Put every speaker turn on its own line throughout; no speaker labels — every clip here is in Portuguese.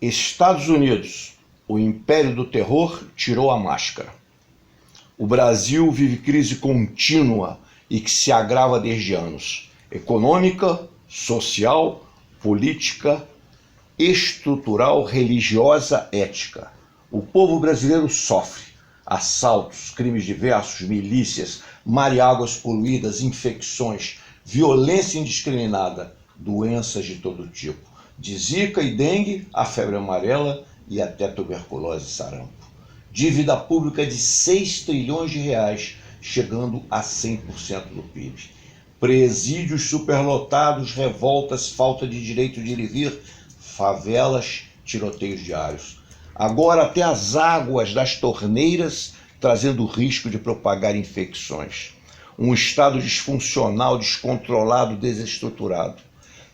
Estados Unidos, o império do terror tirou a máscara. O Brasil vive crise contínua e que se agrava desde anos. Econômica, social, política, estrutural, religiosa, ética. O povo brasileiro sofre assaltos, crimes diversos, milícias, mar e águas poluídas, infecções, violência indiscriminada, doenças de todo tipo, de zika e dengue a febre amarela e até tuberculose e sarampo. Dívida pública de 6 trilhões de reais, chegando a 100% do PIB. Presídios superlotados, revoltas, falta de direito de ir e vir, favelas, tiroteios diários. Agora até as águas das torneiras trazendo o risco de propagar infecções. Um Estado disfuncional, descontrolado, desestruturado.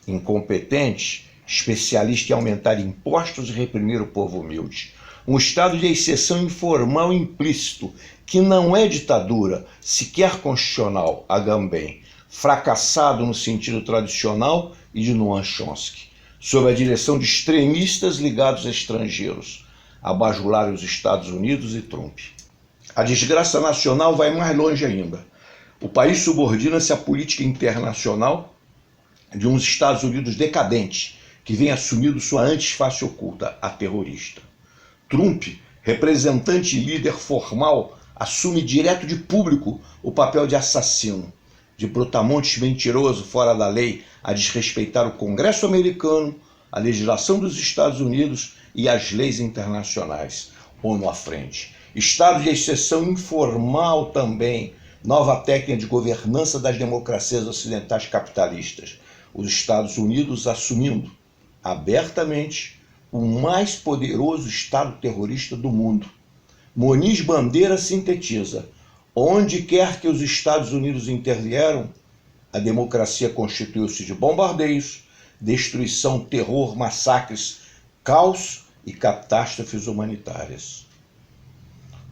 Incompetente, especialista em aumentar impostos e reprimir o povo humilde. Um estado de exceção informal implícito, que não é ditadura, sequer constitucional, Agamben, fracassado no sentido tradicional e de Noam Chomsky, sob a direção de extremistas ligados a estrangeiros, abajular os Estados Unidos e Trump. A desgraça nacional vai mais longe ainda. O país subordina-se à política internacional de uns Estados Unidos decadentes, que vem assumindo sua antifácie oculta, a terrorista. Trump, representante e líder formal, assume direto de público o papel de assassino, de brutamontes mentiroso fora da lei, a desrespeitar o Congresso americano, a legislação dos Estados Unidos e as leis internacionais. ONU à frente. Estado de exceção informal também, nova técnica de governança das democracias ocidentais capitalistas. Os Estados Unidos assumindo abertamente o mais poderoso Estado terrorista do mundo. Muniz Bandeira sintetiza: onde quer que os Estados Unidos intervieram, a democracia constituiu-se de bombardeios, destruição, terror, massacres, caos e catástrofes humanitárias.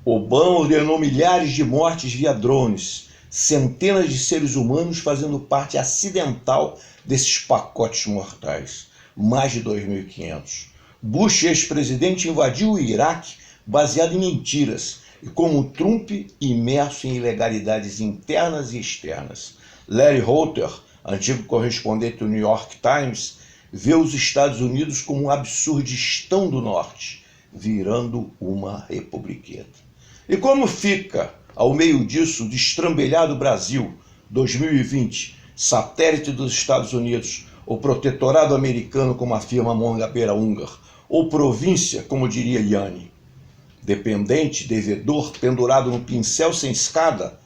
Obama ordenou milhares de mortes via drones, centenas de seres humanos fazendo parte acidental desses pacotes mortais, mais de 2.500. Bush, ex-presidente, invadiu o Iraque baseado em mentiras e, como Trump, imerso em ilegalidades internas e externas. Larry Holter, antigo correspondente do New York Times, vê os Estados Unidos como um absurdistão do norte, virando uma republiqueta. E como fica, ao meio disso, o destrambelhado Brasil 2020, satélite dos Estados Unidos, ou protetorado americano, como afirma Mongabeira Ungar, ou província, como diria Yanni? Dependente, devedor, pendurado no pincel sem escada,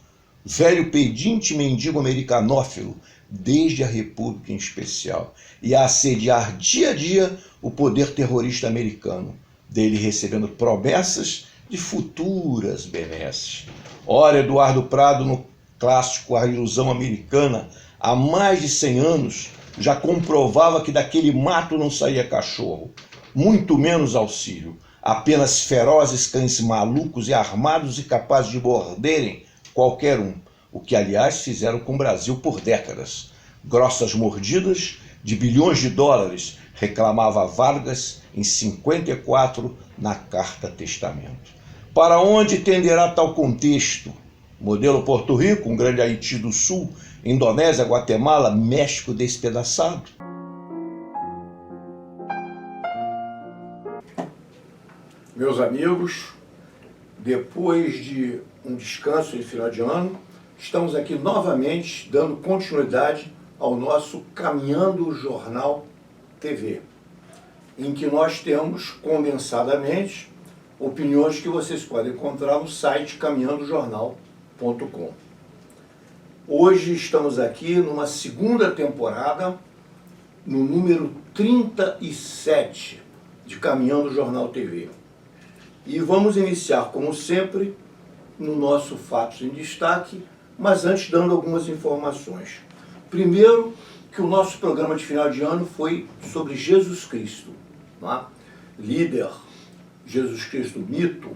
velho pedinte mendigo americanófilo, desde a República em especial, e a assediar dia a dia o poder terrorista americano, dele recebendo promessas de futuras benesses. Ora, Eduardo Prado, no clássico A Ilusão Americana, há mais de 100 anos, já comprovava que daquele mato não saía cachorro, muito menos auxílio, apenas ferozes cães malucos e armados e capazes de morderem qualquer um, o que, aliás, fizeram com o Brasil por décadas. Grossas mordidas de bilhões de dólares, reclamava Vargas em 54 na Carta Testamento. Para onde tenderá tal contexto? Modelo Porto Rico, um grande Haiti do Sul, Indonésia, Guatemala, México despedaçado?
Meus amigos, depois de um descanso de final de ano, estamos aqui novamente dando continuidade ao nosso Caminhando Jornal TV, em que nós temos condensadamente opiniões que vocês podem encontrar no site caminhandojornal.com. Hoje estamos aqui numa segunda temporada, no número 37 de Caminhando Jornal TV. E vamos iniciar, como sempre, no nosso Fatos em Destaque, mas antes dando algumas informações. Primeiro, que o nosso programa de final de ano foi sobre Jesus Cristo, não é? Líder, Jesus Cristo, mito,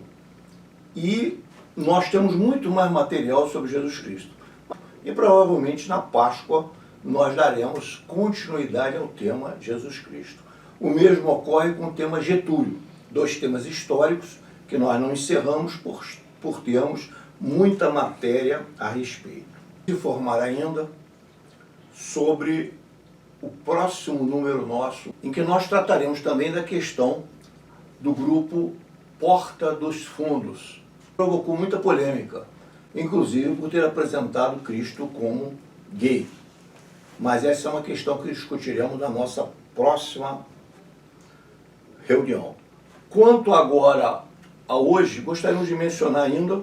e nós temos muito mais material sobre Jesus Cristo. E provavelmente na Páscoa nós daremos continuidade ao tema Jesus Cristo. O mesmo ocorre com o tema Getúlio, dois temas históricos que nós não encerramos por termos muita matéria a respeito. Informar ainda sobre o próximo número nosso, em que nós trataremos também da questão do grupo Porta dos Fundos. Provocou muita polêmica, inclusive por ter apresentado Cristo como gay. Mas essa é uma questão que discutiremos na nossa próxima reunião. Quanto agora a hoje, gostaríamos de mencionar ainda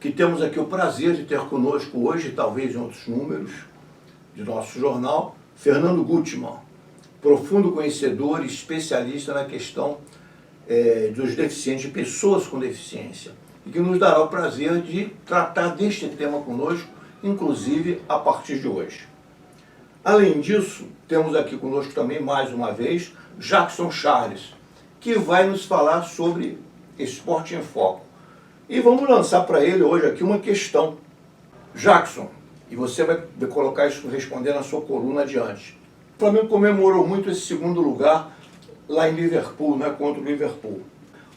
que temos aqui o prazer de ter conosco hoje, talvez em outros números de nosso jornal, Fernando Gutmann, profundo conhecedor e especialista na questão dos deficientes, de pessoas com deficiência, e que nos dará o prazer de tratar deste tema conosco, inclusive a partir de hoje. Além disso, temos aqui conosco também, mais uma vez, Jackson Charles, que vai nos falar sobre Esporte em Foco. E vamos lançar para ele hoje aqui uma questão. Jackson, e você vai colocar isso, respondendo a sua coluna adiante. O Flamengo comemorou muito esse segundo lugar lá em Liverpool, né, contra o Liverpool.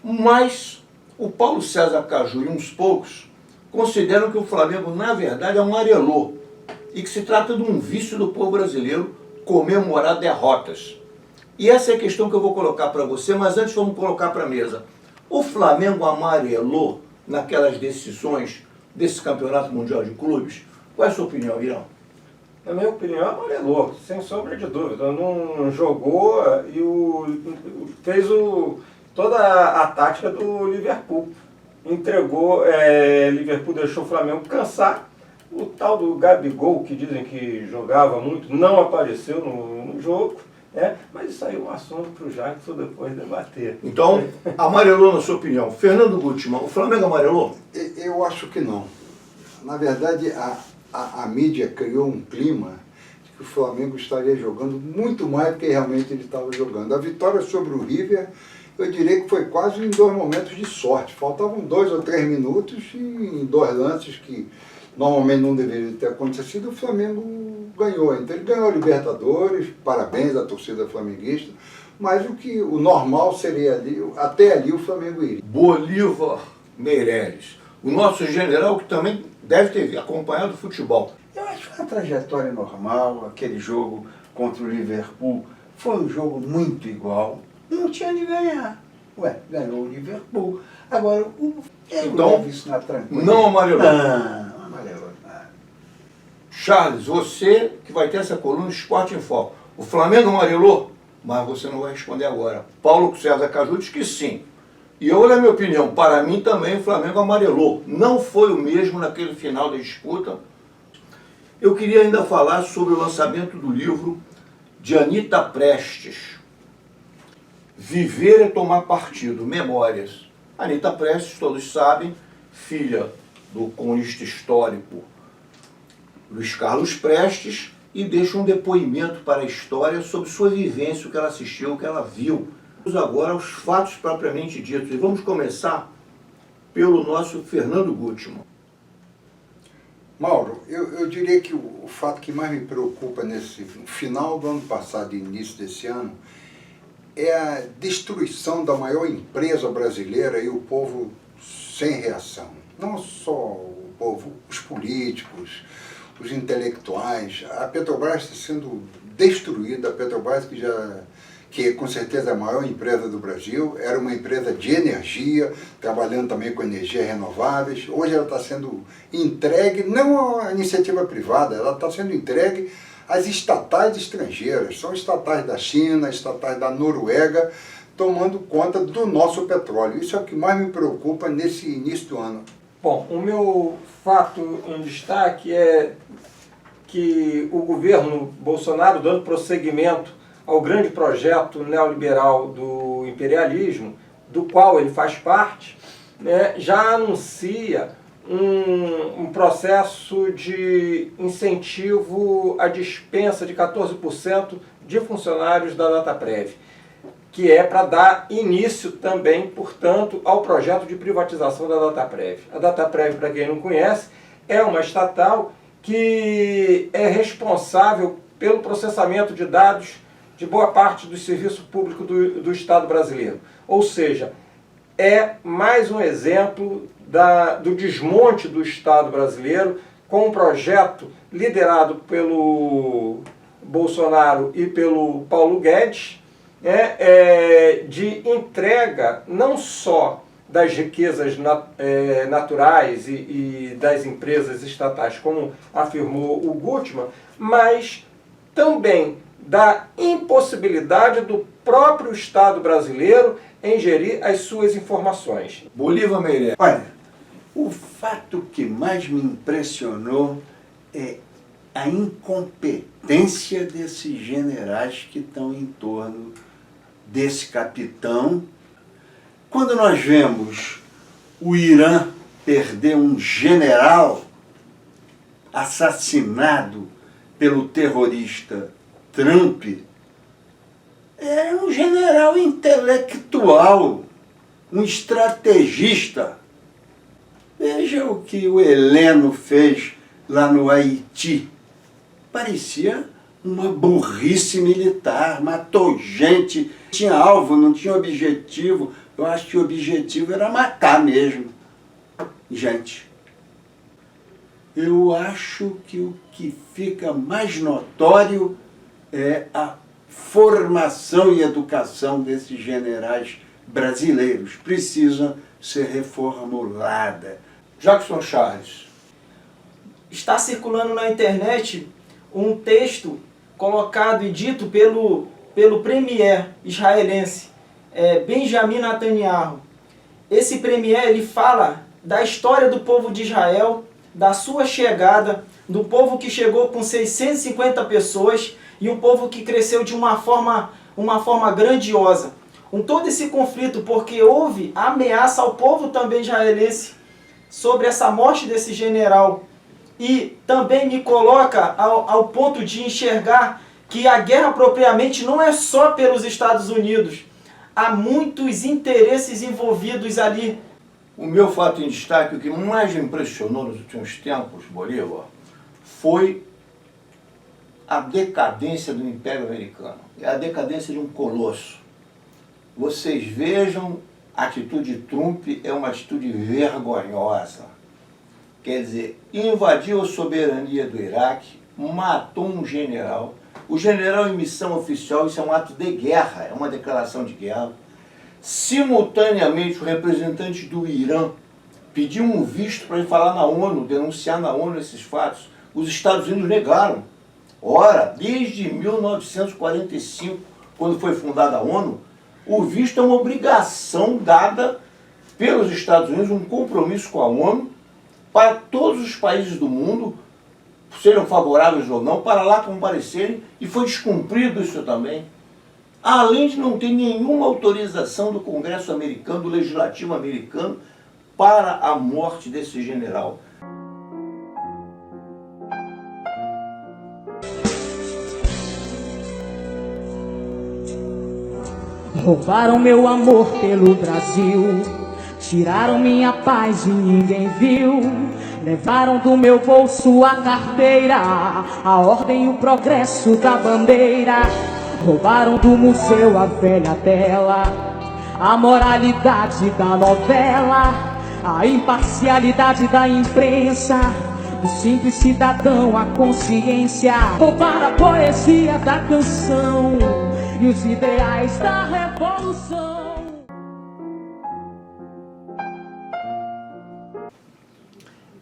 Mas o Paulo César Caju e uns poucos consideram que o Flamengo, na verdade, amarelou e que se trata de um vício do povo brasileiro comemorar derrotas. E essa é a questão que eu vou colocar para você, mas antes vamos colocar para a mesa. O Flamengo amarelou naquelas decisões desse Campeonato Mundial de Clubes? Qual é a sua opinião, Irão?
Na minha opinião, amarelou, sem sombra de dúvida. Não jogou e fez toda a tática do Liverpool. Entregou, Liverpool deixou o Flamengo cansar. O tal do Gabigol, que dizem que jogava muito, não apareceu no jogo. Mas isso aí é um assunto para o Jackson depois debater.
Então, amarelou na sua opinião. Fernando Gutmann, o Flamengo amarelou?
Eu acho que não. Na verdade, a mídia criou um clima de que o Flamengo estaria jogando muito mais do que realmente ele estava jogando. A vitória sobre o River, eu diria que foi quase em 2 momentos de sorte. Faltavam 2 ou 3 minutos e em 2 lances que normalmente não deveriam ter acontecido, o Flamengo ganhou. Então ele ganhou a Libertadores, parabéns à torcida flamenguista, mas o normal seria ali, até ali o Flamengo iria.
Bolívar Meireles, o nosso general que também deve ter acompanhado o futebol.
Eu acho uma trajetória normal, aquele jogo contra o Liverpool foi um jogo muito igual, não tinha de ganhar. Ganhou o Liverpool. Agora,
então,
leva isso na tranquilidade.
Não amarelou.
Não amarelou nada.
Charles, você que vai ter essa coluna Esporte em Foco. O Flamengo amarelou? Mas você não vai responder agora. Paulo César Caju diz que sim. E eu, na minha opinião, para mim também o Flamengo amarelou. Não foi o mesmo naquele final da disputa. Eu queria ainda falar sobre o lançamento do livro de Anita Prestes, Viver é Tomar Partido, Memórias. Anita Prestes, todos sabem, filha do comunista histórico Luiz Carlos Prestes, e deixa um depoimento para a história sobre sua vivência, o que ela assistiu, o que ela viu. Vamos agora aos fatos propriamente ditos. E vamos começar pelo nosso Fernando Gutmann.
Mauro, eu diria que o fato que mais me preocupa nesse final do ano passado e início desse ano é a destruição da maior empresa brasileira e o povo sem reação. Não só o povo, os políticos, os intelectuais. A Petrobras está sendo destruída. A Petrobras, que com certeza é a maior empresa do Brasil, era uma empresa de energia, trabalhando também com energias renováveis. Hoje ela está sendo entregue, não à iniciativa privada, ela está sendo entregue às estatais estrangeiras. São estatais da China, estatais da Noruega, tomando conta do nosso petróleo. Isso é o que mais me preocupa nesse início do ano.
Bom, o meu fato em destaque é que o governo Bolsonaro, dando prosseguimento ao grande projeto neoliberal do imperialismo, do qual ele faz parte, já anuncia um processo de incentivo à dispensa de 14% de funcionários da Dataprev, que é para dar início também, portanto, ao projeto de privatização da Dataprev. A Dataprev, para quem não conhece, é uma estatal que é responsável pelo processamento de dados de boa parte do serviço público do Estado brasileiro. Ou seja, é mais um exemplo do desmonte do Estado brasileiro com um projeto liderado pelo Bolsonaro e pelo Paulo Guedes, de entrega não só das riquezas naturais e das empresas estatais, como afirmou o Gutmann, mas também da impossibilidade do próprio Estado brasileiro em gerir as suas informações.
Bolívar Meirelles.
Olha, o fato que mais me impressionou é a incompetência desses generais que estão em torno desse capitão. Quando nós vemos o Irã perder um general assassinado pelo terrorista Trump, é um general intelectual, um estrategista. Veja o que o Heleno fez lá no Haiti. Parecia uma burrice militar, matou gente, tinha alvo, não tinha objetivo. Eu acho que o objetivo era matar mesmo. Gente, eu acho que o que fica mais notório é a formação e educação desses generais brasileiros. Precisa ser reformulada.
Jackson Charles.
Está circulando na internet um texto colocado e dito pelo premier israelense, Benjamin Netanyahu. Esse premier, ele fala da história do povo de Israel, da sua chegada, do povo que chegou com 650 pessoas e um povo que cresceu de uma forma grandiosa. Com todo esse conflito, porque houve ameaça ao povo também israelense sobre essa morte desse general. E também me coloca ao ponto de enxergar que a guerra propriamente não é só pelos Estados Unidos. Há muitos interesses envolvidos ali.
O meu fato em destaque, o que mais me impressionou nos últimos tempos, Bolívar, foi a decadência do Império Americano. É a decadência de um colosso. Vocês vejam, a atitude de Trump é uma atitude vergonhosa. Quer dizer, invadiu a soberania do Iraque, matou um general. O general em missão oficial, isso é um ato de guerra, é uma declaração de guerra. Simultaneamente, o representante do Irã pediu um visto para ir falar na ONU, denunciar na ONU esses fatos. Os Estados Unidos negaram. Ora, desde 1945, quando foi fundada a ONU, o visto é uma obrigação dada pelos Estados Unidos, um compromisso com a ONU, para todos os países do mundo, sejam favoráveis ou não, para lá comparecerem, e foi descumprido isso também. Além de não ter nenhuma autorização do Congresso americano, do Legislativo americano, para a morte desse general.
Roubaram meu amor pelo Brasil, tiraram minha paz e ninguém viu. Levaram do meu bolso a carteira, a ordem e o progresso da bandeira. Roubaram do museu a velha tela, a moralidade da novela, a imparcialidade da imprensa, do simples cidadão a consciência. Roubaram a poesia da canção e os ideais da revolução.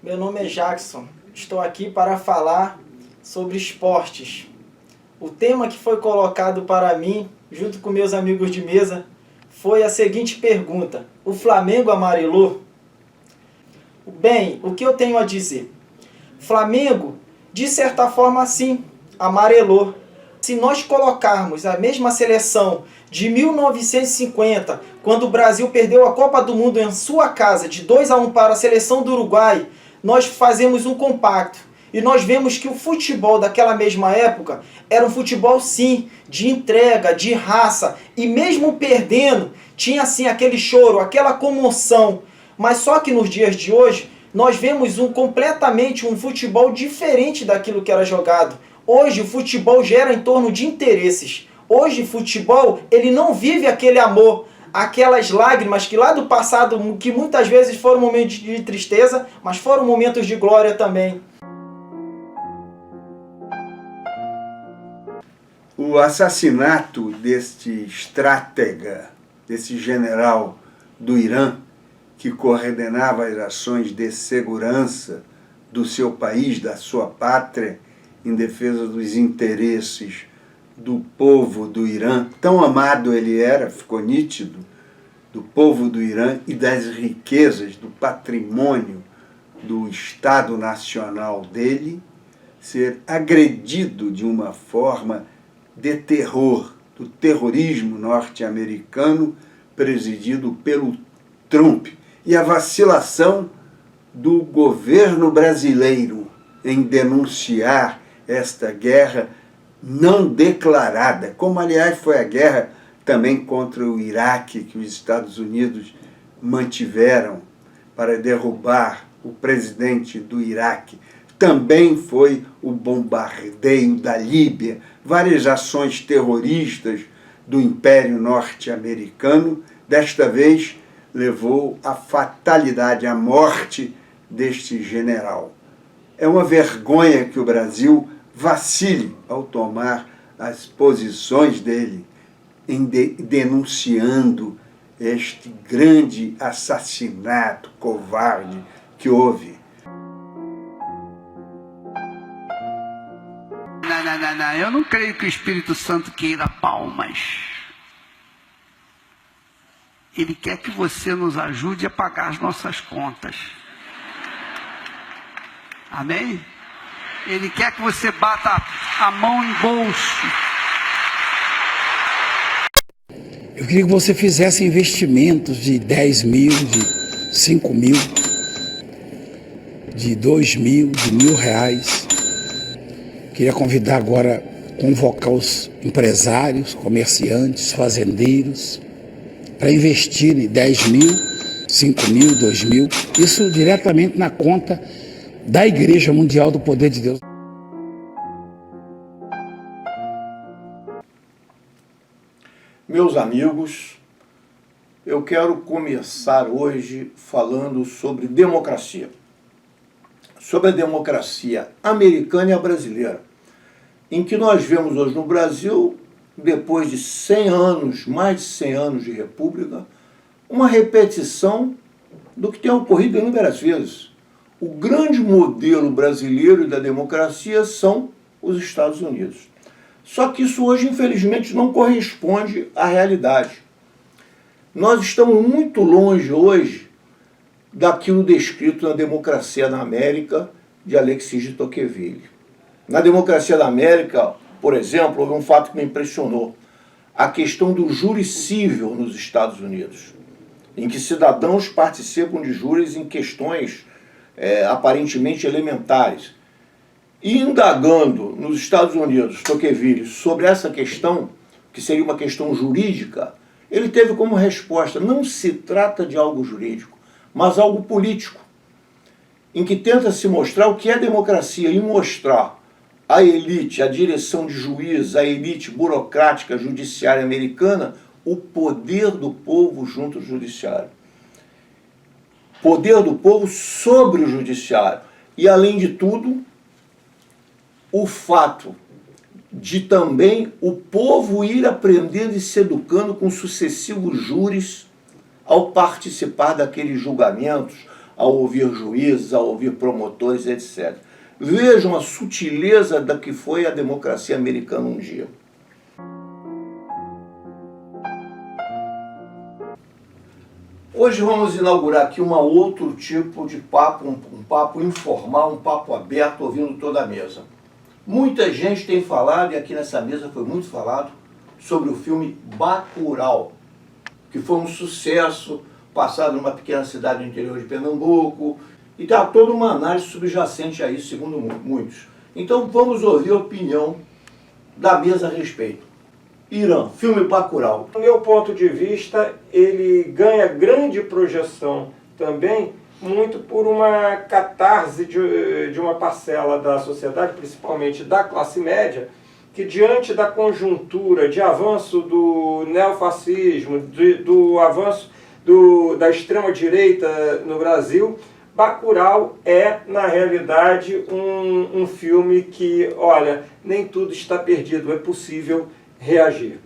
Meu nome é Jackson, estou aqui para falar sobre esportes. O tema que foi colocado para mim, junto com meus amigos de mesa, foi a seguinte pergunta: o Flamengo amarelou? Bem, o que eu tenho a dizer? Flamengo, de certa forma, sim, amarelou. Se nós colocarmos a mesma seleção de 1950, quando o Brasil perdeu a Copa do Mundo em sua casa de 2-1 para a seleção do Uruguai, nós fazemos um compacto. E nós vemos que o futebol daquela mesma época era um futebol, sim, de entrega, de raça. E mesmo perdendo, tinha, sim, aquele choro, aquela comoção. Mas só que nos dias de hoje, nós vemos completamente um futebol diferente daquilo que era jogado. Hoje o futebol gera em torno de interesses. Hoje, futebol, ele não vive aquele amor, aquelas lágrimas que lá do passado, que muitas vezes foram momentos de tristeza, mas foram momentos de glória também.
O assassinato deste estratega, desse general do Irã, que coordenava as ações de segurança do seu país, da sua pátria, em defesa dos interesses do povo do Irã. Tão amado ele era, ficou nítido, do povo do Irã e das riquezas, do patrimônio do Estado Nacional dele, ser agredido de uma forma de terror, do terrorismo norte-americano presidido pelo Trump, e a vacilação do governo brasileiro em denunciar esta guerra não declarada, como aliás foi a guerra também contra o Iraque, que os Estados Unidos mantiveram para derrubar o presidente do Iraque. Também foi o bombardeio da Líbia, várias ações terroristas do Império Norte-Americano, desta vez levou à fatalidade, à morte deste general. É uma vergonha que o Brasil vacile ao tomar as posições dele em denunciando este grande assassinato covarde que houve.
Não, eu não creio que o Espírito Santo queira palmas. Ele quer que você nos ajude a pagar as nossas contas. Amém? Ele quer que você bata a mão no bolso.
Eu queria que você fizesse investimentos de 10 mil, de 5 mil, de 2 mil, de R$1.000. Queria convidar agora, convocar os empresários, comerciantes, fazendeiros, para investirem 10 mil, 5 mil, 2 mil, isso diretamente na conta da Igreja Mundial do Poder de Deus.
Meus amigos, eu quero começar hoje falando sobre democracia. Sobre a democracia americana e a brasileira, em que nós vemos hoje no Brasil, depois de 100 anos, mais de 100 anos de república, uma repetição do que tem ocorrido inúmeras vezes. O grande modelo brasileiro da democracia são os Estados Unidos. Só que isso hoje, infelizmente, não corresponde à realidade. Nós estamos muito longe hoje daquilo descrito na Democracia da América, de Alexis de Tocqueville. Na Democracia da América, por exemplo, houve um fato que me impressionou. A questão do júri cível nos Estados Unidos, em que cidadãos participam de júris em questões aparentemente elementares. E indagando nos Estados Unidos, Tocqueville, sobre essa questão, que seria uma questão jurídica, ele teve como resposta: não se trata de algo jurídico, mas algo político, em que tenta se mostrar o que é democracia e mostrar à elite, à direção de juízes, à elite burocrática judiciária americana, o poder do povo junto ao judiciário. Poder do povo sobre o judiciário. E, além de tudo, o fato de também o povo ir aprendendo e se educando com sucessivos júris ao participar daqueles julgamentos, ao ouvir juízes, ao ouvir promotores, etc. Vejam a sutileza da que foi a democracia americana um dia. Hoje vamos inaugurar aqui um outro tipo de papo, um papo informal, um papo aberto, ouvindo toda a mesa. Muita gente tem falado, e aqui nessa mesa foi muito falado, sobre o filme Bacurau, que foi um sucesso, passado numa pequena cidade do interior de Pernambuco, e está toda uma análise subjacente a isso, segundo muitos. Então vamos ouvir a opinião da mesa a respeito. Irã, filme Bacurau.
Do meu ponto de vista, ele ganha grande projeção também, muito por uma catarse de uma parcela da sociedade, principalmente da classe média, que diante da conjuntura de avanço do neofascismo, do avanço da extrema-direita no Brasil, Bacurau é, na realidade, um filme que, olha, nem tudo está perdido, é possível reagir.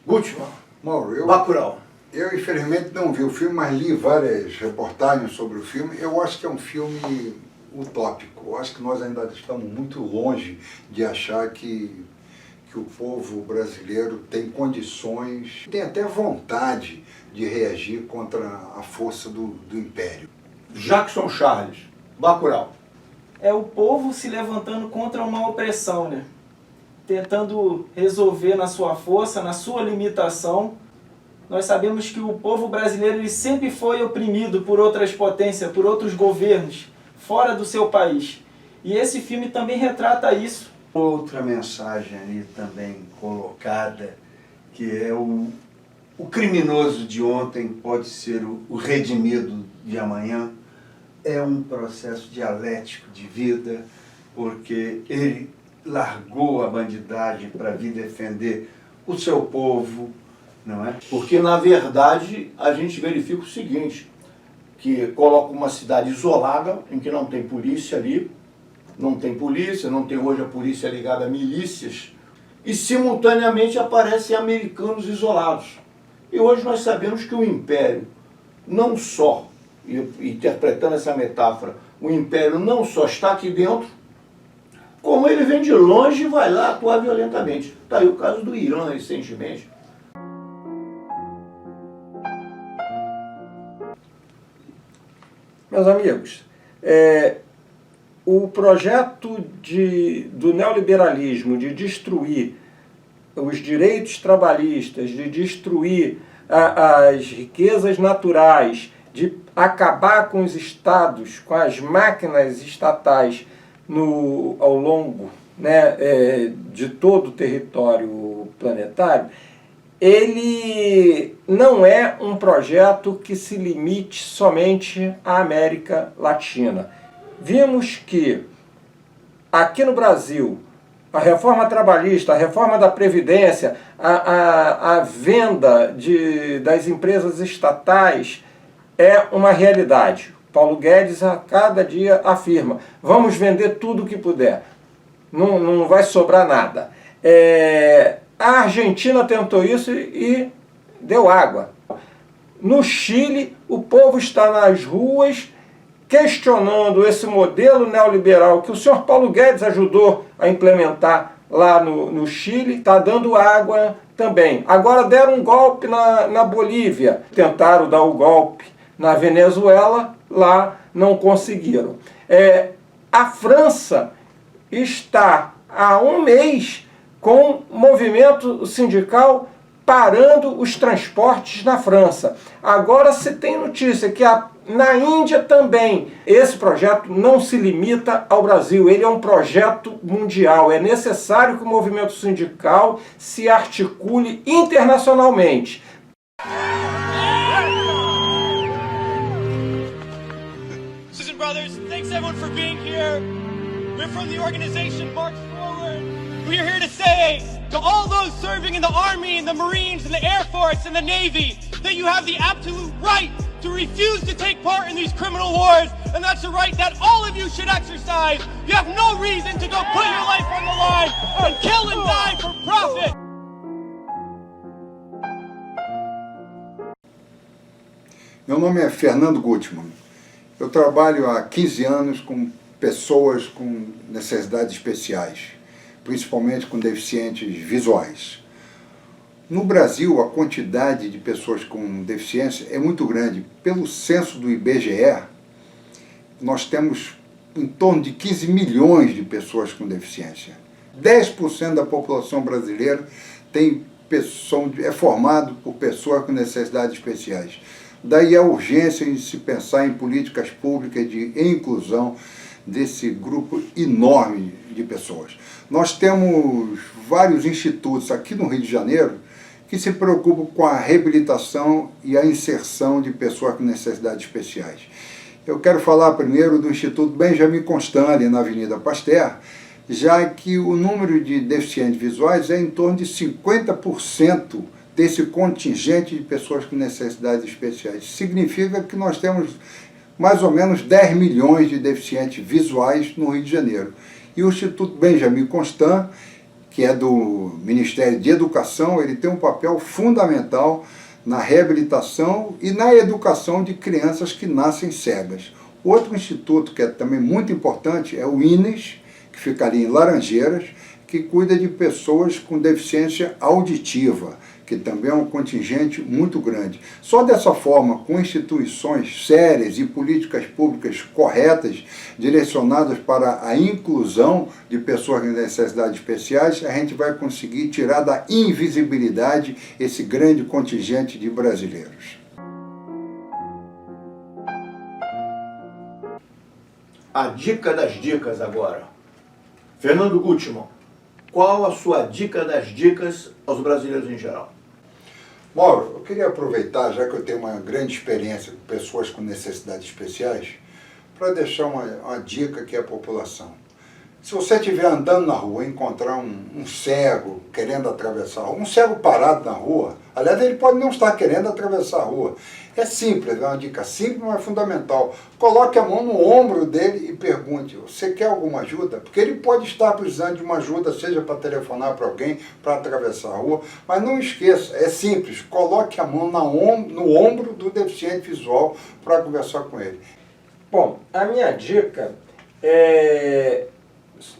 Gutmann,
Mauro,
Bacurau.
eu infelizmente não vi o filme, mas li várias reportagens sobre o filme. Eu acho que é um filme utópico. Eu acho que nós ainda estamos muito longe de achar que o povo brasileiro tem condições, tem até vontade de reagir contra a força do Império.
Jackson Charles, Bacurau.
É o povo se levantando contra uma opressão, né? Tentando resolver na sua força, na sua limitação. Nós sabemos que o povo brasileiro ele sempre foi oprimido por outras potências, por outros governos, fora do seu país. E esse filme também retrata isso.
Outra mensagem ali também colocada, que é o criminoso de ontem pode ser o redimido de amanhã. É um processo dialético de vida, porque ele largou a bandidagem para vir defender o seu povo, não é?
Porque, na verdade, a gente verifica o seguinte, que coloca uma cidade isolada, em que não tem polícia ali, não tem polícia, não tem hoje a polícia ligada a milícias, e simultaneamente aparecem americanos isolados. E hoje nós sabemos que o Império, não só, interpretando essa metáfora, o Império não só está aqui dentro, como ele vem de longe e vai lá atuar violentamente. Está aí o caso do Irã recentemente.
Meus amigos, o projeto do neoliberalismo de destruir os direitos trabalhistas, de destruir as riquezas naturais, de acabar com os estados, com as máquinas estatais ao longo, né, de todo o território planetário, ele não é um projeto que se limite somente à América Latina. Vimos que aqui no Brasil, a reforma trabalhista, a reforma da Previdência, a venda das empresas estatais é uma realidade. Paulo Guedes a cada dia afirma, vamos vender tudo o que puder, não vai sobrar nada. A Argentina tentou isso e deu água. No Chile, o povo está nas ruas questionando esse modelo neoliberal que o senhor Paulo Guedes ajudou a implementar lá no Chile, está dando água também. Agora deram um golpe na Bolívia, tentaram dar o golpe na Venezuela, lá não conseguiram. A França está há um mês com movimento sindical parando os transportes na França. Agora se tem notícia que na Índia também. Esse projeto não se limita ao Brasil, ele é um projeto mundial. É necessário que o movimento sindical se articule internacionalmente.
Citizen Brothers, thanks everyone for being here. We're from the organization March Forward. We're here to say to all those serving in the Army, and the Marines, and the Air Force, and the Navy, that you have the absolute right to refuse to take part in these criminal wars, and that's a right that all of you should exercise. You have no reason to go put your life on the line and kill and die for profit.
Meu nome é Fernando Gutmann. Eu trabalho há 15 anos com pessoas com necessidades especiais, principalmente com deficientes visuais. No Brasil, a quantidade de pessoas com deficiência é muito grande. Pelo censo do IBGE, nós temos em torno de 15 milhões de pessoas com deficiência. 10% da população brasileira é formado por pessoas com necessidades especiais. Daí a urgência de se pensar em políticas públicas de inclusão desse grupo enorme de pessoas. Nós temos vários institutos aqui no Rio de Janeiro que se preocupam com a reabilitação e a inserção de pessoas com necessidades especiais. Eu quero falar primeiro do Instituto Benjamin Constant, ali na Avenida Pasteur, já que o número de deficientes visuais é em torno de 50% desse contingente de pessoas com necessidades especiais. Significa que nós temos mais ou menos 10 milhões de deficientes visuais no Rio de Janeiro. E o Instituto Benjamin Constant, que é do Ministério de Educação, ele tem um papel fundamental na reabilitação e na educação de crianças que nascem cegas. Outro instituto que é também muito importante é o INES, que fica ali em Laranjeiras, que cuida de pessoas com deficiência auditiva, que também é um contingente muito grande. Só dessa forma, com instituições sérias e políticas públicas corretas, direcionadas para a inclusão de pessoas com necessidades especiais, a gente vai conseguir tirar da invisibilidade esse grande contingente de brasileiros.
A dica das dicas agora. Fernando Gutmann, qual a sua dica das dicas aos brasileiros em geral?
Mauro, eu queria aproveitar, já que eu tenho uma grande experiência com pessoas com necessidades especiais, para deixar uma dica aqui à população. Se você estiver andando na rua e encontrar um cego querendo atravessar a rua, um cego parado na rua, aliás, ele pode não estar querendo atravessar a rua. É simples, é uma dica simples, mas é fundamental. Coloque a mão no ombro dele e pergunte, você quer alguma ajuda? Porque ele pode estar precisando de uma ajuda, seja para telefonar para alguém, para atravessar a rua, mas não esqueça, é simples, coloque a mão no ombro do deficiente visual para conversar com ele.
Bom, a minha dica é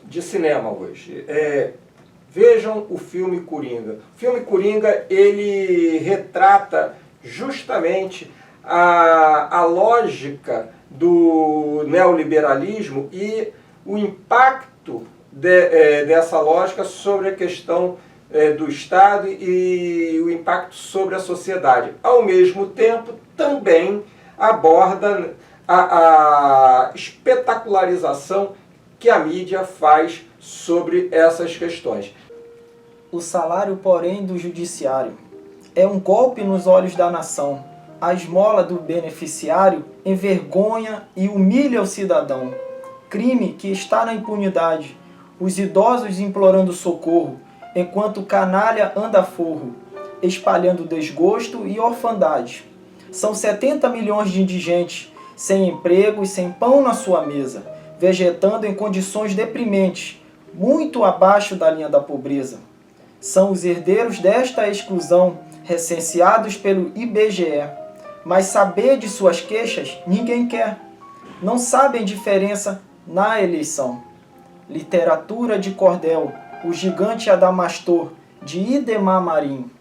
de cinema hoje. Vejam o filme Coringa. O filme Coringa, ele retrata justamente a lógica do neoliberalismo e o impacto dessa lógica sobre a questão do Estado e o impacto sobre a sociedade. Ao mesmo tempo, também aborda a espetacularização que a mídia faz sobre essas questões.
O salário, porém, do judiciário é um golpe nos olhos da nação. A esmola do beneficiário envergonha e humilha o cidadão. Crime que está na impunidade. Os idosos implorando socorro, enquanto o canalha anda forro, espalhando desgosto e orfandade. São 70 milhões de indigentes, sem emprego e sem pão na sua mesa, vegetando em condições deprimentes, muito abaixo da linha da pobreza. São os herdeiros desta exclusão, recenseados pelo IBGE. Mas saber de suas queixas ninguém quer. Não sabem diferença na eleição. Literatura de cordel, o gigante Adamastor, de Idemar Marim.